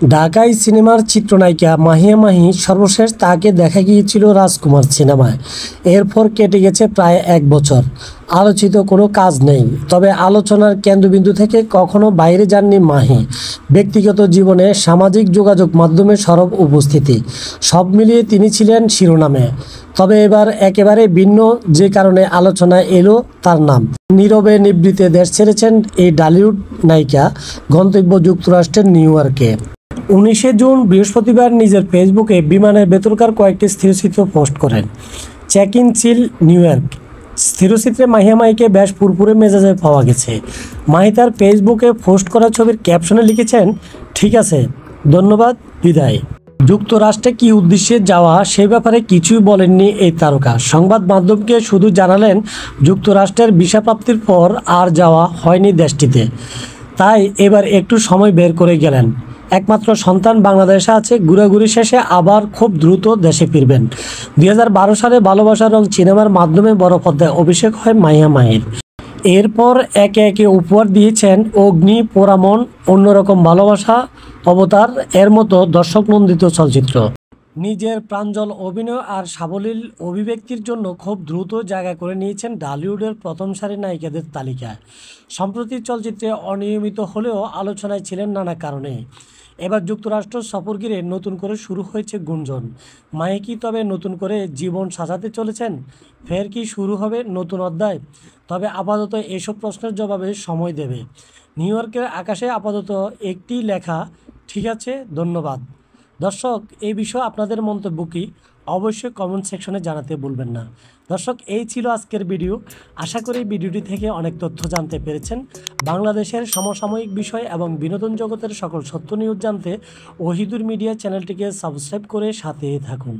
ঢাকাই সিনেমার চিত্রনায়িকা মাহিয়া মাহি সর্বশেষ তাকে দেখা গিয়েছিল রাজকুমার সিনেমায়। এরপর কেটে গেছে প্রায় 1 বছর, আলোচিত কোনো কাজ নেই। তবে আলোচনার কেন্দ্রবিন্দু থেকে কখনো বাইরে যাননি মাহি। ব্যক্তিগত জীবনে, সামাজিক যোগাযোগ মাধ্যমে সরব উপস্থিতি, সব মিলিয়ে তিনি ছিলেন শিরোনামে। তবে এবার একেবারে ভিন্ন, যে কারণে আলোচনায় এলো তার নাম। নীরবে নিভৃতে দেশ ছেড়েছেন এই ঢালিউড নায়িকা, গন্তব্য যুক্তরাষ্ট্রের নিউ ইয়র্কে। 19 জুন বৃহস্পতিবার নিজের ফেসবুকে বিমানের ভেতরকার কয়েকটি স্থিরচিত্র পোস্ট করেন। Check in chill New York স্থিরচিত্রে মাহিয়া মাহিকে বেশ ফুরফুরে মেজাজে পাওয়া গেছে। মাহি তার ফেসবুকে পোস্ট করা ছবির ক্যাপশনে লিখেছেন, ঠিক আছে, ধন্যবাদ, বিদায়। যুক্তরাষ্ট্রে কী উদ্দেশ্যে যাওয়া সে ব্যাপারে কিছুই বলেননি এই তারকা। সংবাদ মাধ্যমকে শুধু জানালেন, যুক্তরাষ্ট্রের ভিসা প্রাপ্তির পর আর যাওয়া হয়নি দেশটিতে, তাই এবার একটু সময় বের করে গেলেন। একমাত্র সন্তান বাংলাদেশে আছে, ঘোরাঘুরি শেষে আবার খুব দ্রুত দেশে ফিরবেন। 2012 সালে ভালোবাসার রং সিনেমার মাধ্যমে বড় পর্দায় অভিষেক হয় মাহিয়া মাহির। এরপর একে একে উপহার দিয়েছেন অগ্নি, পোড়ামন, অন্যরকম ভালোবাসা, অবতার এর মতো দর্শকনন্দিত চলচ্চিত্র। নিজের প্রাঞ্জল অভিনয় আর সাবলীল অভিব্যক্তির জন্য খুব দ্রুত জায়গা করে নিয়েছেন ঢালিউডের প্রথম সারির নায়িকাদের তালিকায়। সম্প্রতি চলচ্চিত্রে অনিয়মিত হলেও আলোচনায় ছিলেন নানা কারণে। এবার যুক্তরাষ্ট্র সফর ঘিরে নতুন করে শুরু হয়েছে গুঞ্জন। মাহি কি তবে নতুন করে জীবন সাজাতে চলেছেন? ফের কি শুরু হবে নতুন অধ্যায়? তবে আপাতত এসব প্রশ্নের জবাবে সময় দেবে। নিউ ইয়র্কের আকাশে আপাতত একটি লেখা, ঠিক আছে, ধন্যবাদ। দর্শক, এই বিষয়ে আপনাদের মন্তব্য কি? অবশ্যই কমেন্ট সেকশনে জানাতে ভুলবেন না। দর্শক, এই ছিল আজকের ভিডিও। আশা করি ভিডিওটি থেকে অনেক তথ্য জানতে পেরেছেন। বাংলাদেশের সমসাময়িক বিষয় এবং বিনোদন জগতের সকল সত্য নিউজ জানতে ওহিদুর মিডিয়া চ্যানেলটিকে সাবস্ক্রাইব করে সাথে থাকুন।